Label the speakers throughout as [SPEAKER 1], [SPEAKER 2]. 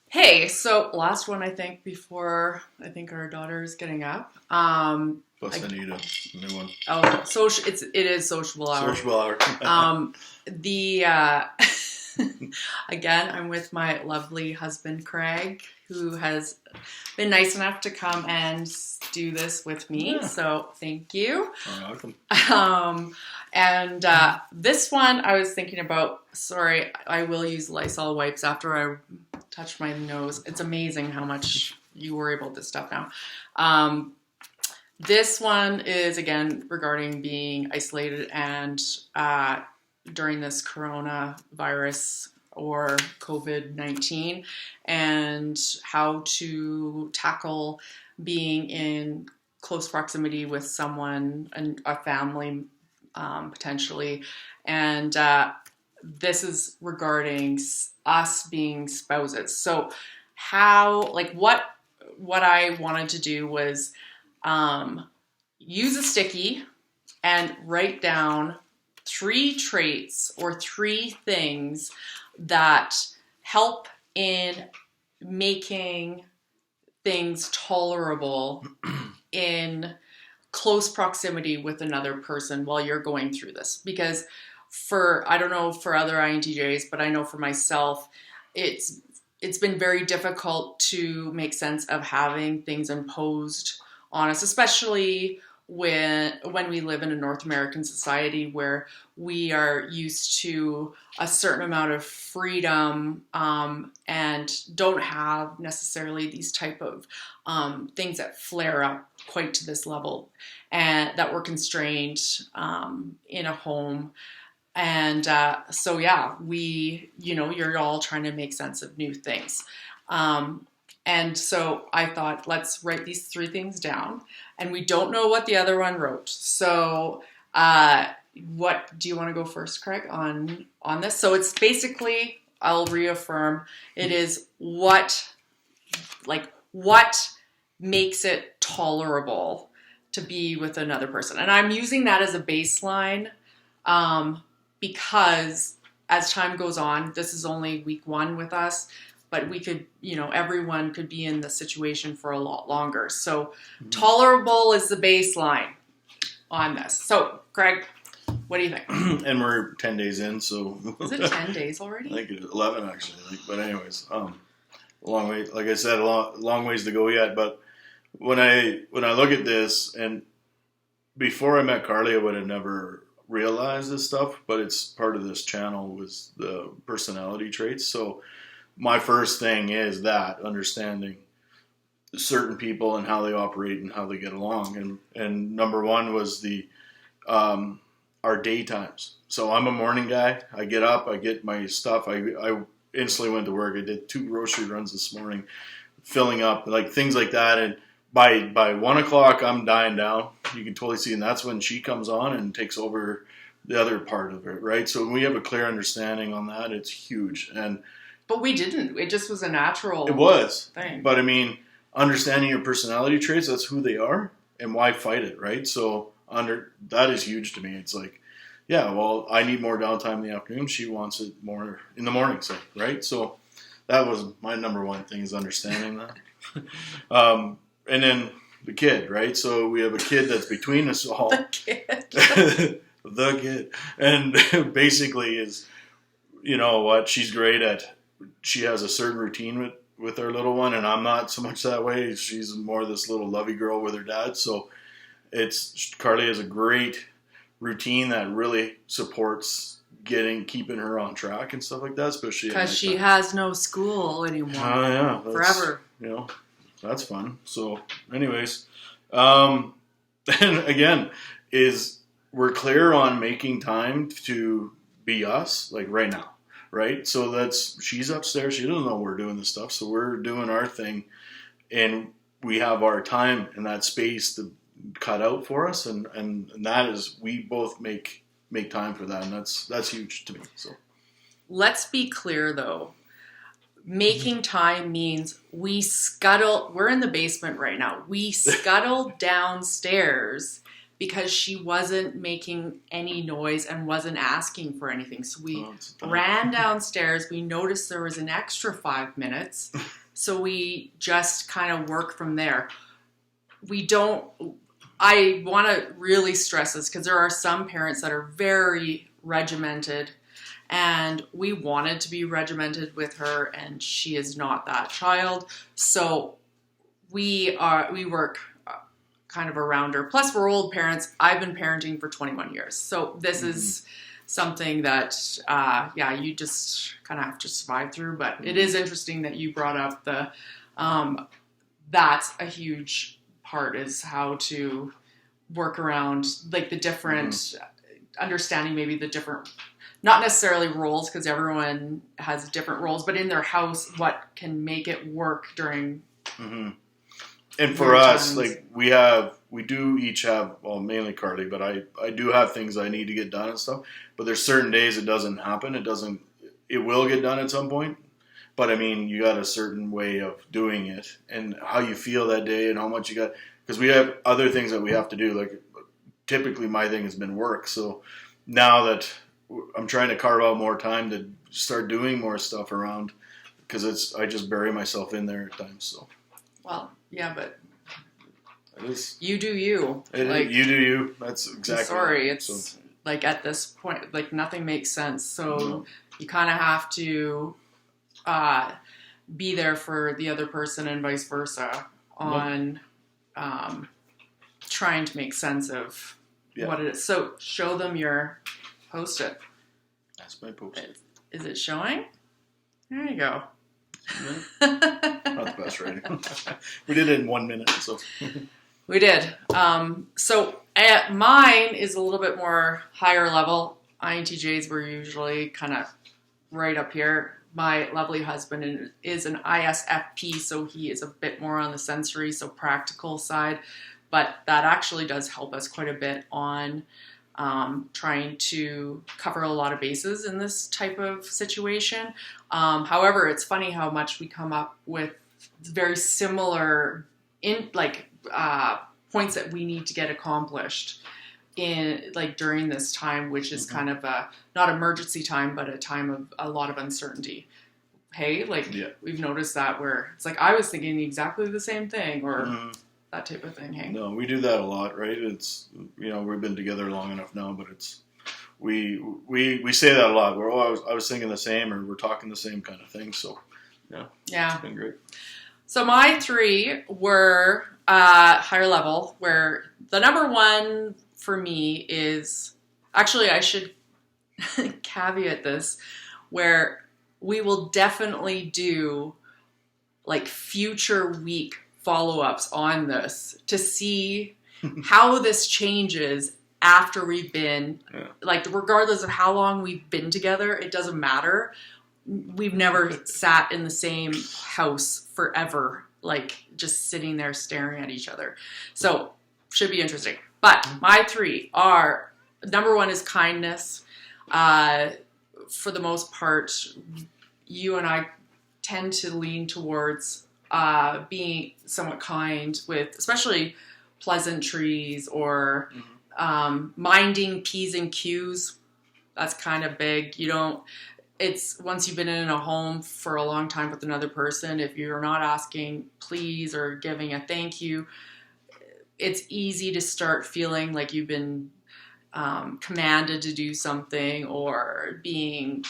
[SPEAKER 1] Hey, so last one I think before I think our daughter is getting up.
[SPEAKER 2] Plus, I need a new one.
[SPEAKER 1] Oh, it is sociable hour.
[SPEAKER 2] Social hour.
[SPEAKER 1] The Again, I'm with my lovely husband Craig, who has been nice enough to come and do this with me.
[SPEAKER 2] Yeah.
[SPEAKER 1] So thank you.
[SPEAKER 2] You're welcome.
[SPEAKER 1] This one I was thinking about. Sorry, I will use Lysol wipes after I touch my nose. It's amazing how much you were able to stuff now. This one is again regarding being isolated and during this coronavirus or COVID-19 and how to tackle being in close proximity with someone, a family potentially. And this is regarding us being spouses. So what I wanted to do was use a sticky and write down 3 traits or 3 things that help in making things tolerable in close proximity with another person while you're going through this. Because I don't know for other INTJs, but I know for myself, it's been very difficult to make sense of having things imposed on us, especially when we live in a North American society where we are used to a certain amount of freedom and don't have necessarily these type of things that flare up quite to this level, and that we're constrained in a home. And so yeah, you're all trying to make sense of new things. And so I thought, let's write these 3 things down. And we don't know what the other one wrote. So what do you want to go first, Craig, on this? So it's basically, I'll reaffirm, it is what makes it tolerable to be with another person. And I'm using that as a baseline because as time goes on, this is only week 1 with us, but we could, everyone could be in the situation for a lot longer. So tolerable is the baseline on this. So, Craig, what do you think?
[SPEAKER 2] And we're 10 days in, so...
[SPEAKER 1] Is it 10 days already?
[SPEAKER 2] I think it's 11, actually. But anyways, a long way, like I said, long ways to go yet. But when I look at this, and before I met Carly, I would have never realized this stuff, but it's part of this channel was the personality traits. So my first thing is that understanding certain people and how they operate and how they get along. And number 1 was our daytimes. So I'm a morning guy. I get up, I get my stuff. I instantly went to work. I did 2 grocery runs this morning, filling up, like things like that. And by 1 o'clock, I'm dying down. You can totally see, and that's when she comes on and takes over the other part of it, right? So when we have a clear understanding on that, it's huge.
[SPEAKER 1] But we didn't. It just was a natural thing.
[SPEAKER 2] But I mean, understanding your personality traits, that's who they are, and why fight it, right? So that is huge to me. It's like, yeah, well, I need more downtime in the afternoon. She wants it more in the morning, say, right? So that was my number 1 thing, is understanding that. And then the kid, right? So we have a kid that's between us all.
[SPEAKER 1] The kid.
[SPEAKER 2] The kid. And basically is, what she's great at. She has a certain routine with our little one, and I'm not so much that way. She's more this little lovey girl with her dad. So Carly has a great routine that really supports keeping her on track and stuff like that, especially
[SPEAKER 1] because she has no school anymore.
[SPEAKER 2] Yeah,
[SPEAKER 1] forever.
[SPEAKER 2] That's fun. So, anyways, and again, we're clear on making time to be us, like right now, right? So she's upstairs. She doesn't know we're doing this stuff, so we're doing our thing, and we have our time and that space to cut out for us, and that is, we both make time for that, and that's huge to me. So
[SPEAKER 1] let's be clear though. Making time means we're in the basement right now. We scuttle downstairs because she wasn't making any noise and wasn't asking for anything. So we ran downstairs. We noticed there was an extra 5 minutes. So we just kind of work from there. I want to really stress this because there are some parents that are very regimented, and we wanted to be regimented with her, and she is not that child. So we work kind of around her. Plus, we're old parents. I've been parenting for 21 years. So this is something that, you just kind of have to survive through. But it is interesting that you brought up that's a huge part, is how to work around like the different, understanding maybe the different, not necessarily roles, because everyone has different roles, but in their house, what can make it work during
[SPEAKER 2] And for us, like we do each have, well, mainly Carly, but I do have things I need to get done and stuff. But there's certain days it doesn't happen. It will get done at some point. But I mean, you got a certain way of doing it, and how you feel that day, and how much you got. Because we have other things that we have to do. Like typically, my thing has been work. So now that I'm trying to carve out more time to start doing more stuff around, because I just bury myself in there at times. So.
[SPEAKER 1] Well, yeah, but
[SPEAKER 2] it is.
[SPEAKER 1] You do you.
[SPEAKER 2] You do you. That's exactly.
[SPEAKER 1] Sorry, it's like at this point, like nothing makes sense. So you kind of have to be there for the other person and vice versa on trying to make sense of what it is. So show them your Post-it.
[SPEAKER 2] That's my Post-it.
[SPEAKER 1] Is it showing? There you go.
[SPEAKER 2] Not the best writing. We did it in 1 minute, so.
[SPEAKER 1] We did. So mine is a little bit more higher level. INTJs were usually kind of right up here. My lovely husband is an ISFP, so he is a bit more on the sensory, so practical side. But that actually does help us quite a bit on trying to cover a lot of bases in this type of situation. However, it's funny how much we come up with very similar points that we need to get accomplished in during this time, which is kind of a not emergency time, but a time of a lot of uncertainty. Hey, we've noticed that where it's like I was thinking exactly the same thing, or that type of thing. Hey,
[SPEAKER 2] no, we do that a lot, right? It's we've been together long enough now, but it's we say that a lot. We're I was thinking the same, or we're talking the same kind of thing. So yeah, it's been great.
[SPEAKER 1] So my 3 were higher level, where the number 1 for me is, actually I should caveat this, where we will definitely do future week follow-ups on this to see how this changes after we've been, regardless of how long we've been together, it doesn't matter. We've never sat in the same house forever, just sitting there staring at each other. So, should be interesting. But my 3 are, number 1 is kindness. For the most part, you and I tend to lean towards being somewhat kind with, especially pleasantries or minding P's and Q's. That's kind of big. It's once you've been in a home for a long time with another person, if you're not asking please or giving a thank you, it's easy to start feeling like you've been commanded to do something, or being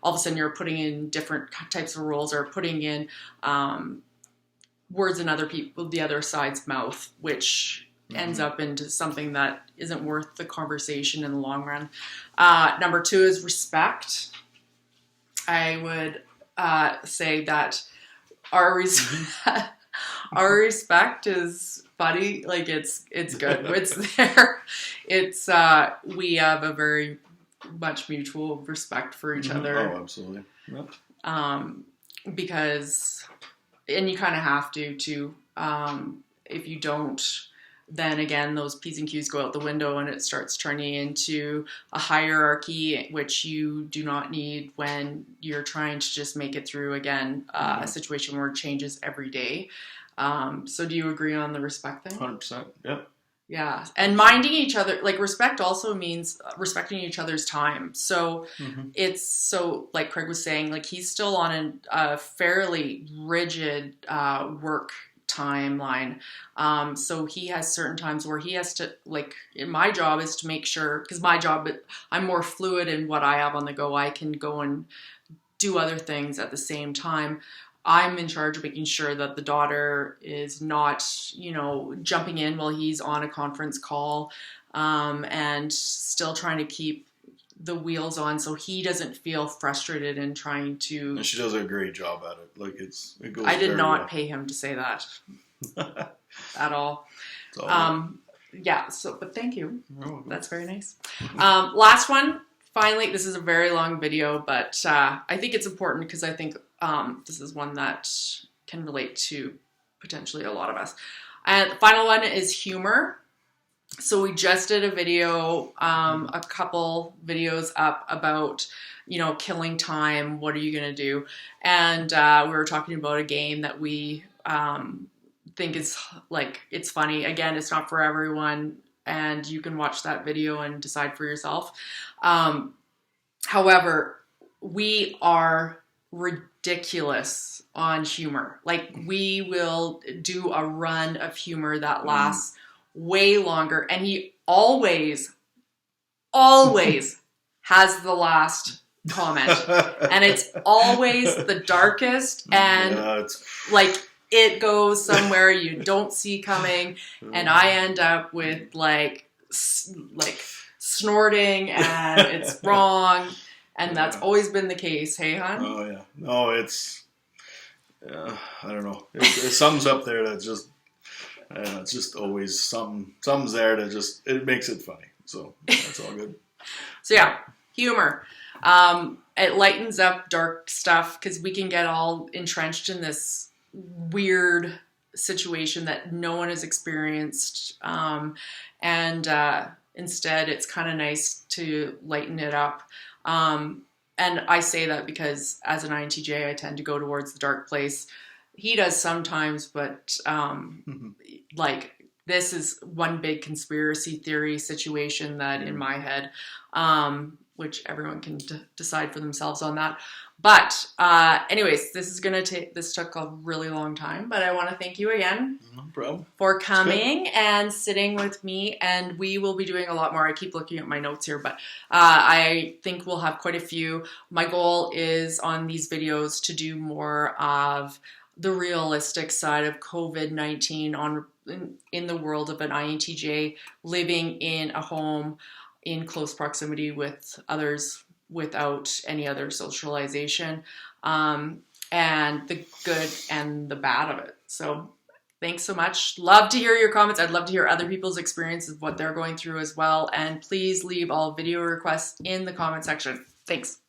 [SPEAKER 1] all of a sudden you're putting in different types of roles, or putting in words in the other side's mouth, which ends up into something that isn't worth the conversation in the long run. Number 2 is respect. I would say that our respect is buddy, it's good. It's there. It's we have a very much mutual respect for each other.
[SPEAKER 2] Oh, absolutely. Yep.
[SPEAKER 1] Because, and you kind of have to too. If you don't, then again, those P's and Q's go out the window, and it starts turning into a hierarchy, which you do not need when you're trying to just make it through, again, a situation where it changes every day. So do you agree on the respect thing?
[SPEAKER 2] 100%, yeah.
[SPEAKER 1] Yeah. And minding each other, like respect also means respecting each other's time. So it's so, like Craig was saying, like he's still on a fairly rigid work timeline. So he has certain times where he has to, like, my job is to make sure, because my job, I'm more fluid in what I have on the go. I can go and do other things at the same time. I'm in charge of making sure that the daughter is not, you know, jumping in while he's on a conference call, and still trying to keep the wheels on so he doesn't feel frustrated in trying to.
[SPEAKER 2] And she does a great job at it. Like it goes.
[SPEAKER 1] I did
[SPEAKER 2] very
[SPEAKER 1] not
[SPEAKER 2] well.
[SPEAKER 1] pay him to say that at all.
[SPEAKER 2] All
[SPEAKER 1] Yeah. So, but thank you.
[SPEAKER 2] oh,
[SPEAKER 1] That's very nice. Last one. Finally, this is a very long video, but I think it's important because I think this is one that can relate to potentially a lot of us. And the final one is humor. So we just did a video, a couple videos up about, you know, killing time. What are you going to do? And we were talking about a game that we think is like, it's funny. Again, it's not for everyone. And you can watch that video and decide for yourself. However, we are ridiculous on humor. Like we will do a run of humor that lasts way longer. And he always has the last comment. And it's always the darkest. And like it goes somewhere you don't see coming. And I end up with like snorting and it's wrong. And that's always been the case. Hey, hon?
[SPEAKER 2] Oh, yeah. No, it's, I don't know. It sums up there that just, it's just always something's there that just, it makes it funny. So that's all good.
[SPEAKER 1] So yeah, humor. It lightens up dark stuff because we can get all entrenched in this weird situation that no one has experienced. Instead, it's kind of nice to lighten it up. And I say that because as an INTJ, I tend to go towards the dark place. He does sometimes, but like this is one big conspiracy theory situation that in my head, which everyone can decide for themselves on that. But anyways, this took a really long time, but I want to thank you again for coming and sitting with me. And we will be doing a lot more. I keep looking at my notes here, but I think we'll have quite a few. My goal is on these videos to do more of the realistic side of COVID-19 in the world of an INTJ living in a home in close proximity with others without any other socialization, and the good and the bad of it. So thanks so much. Love to hear your comments. I'd love to hear other people's experiences, what they're going through as well. And please leave all video requests in the comment section. Thanks.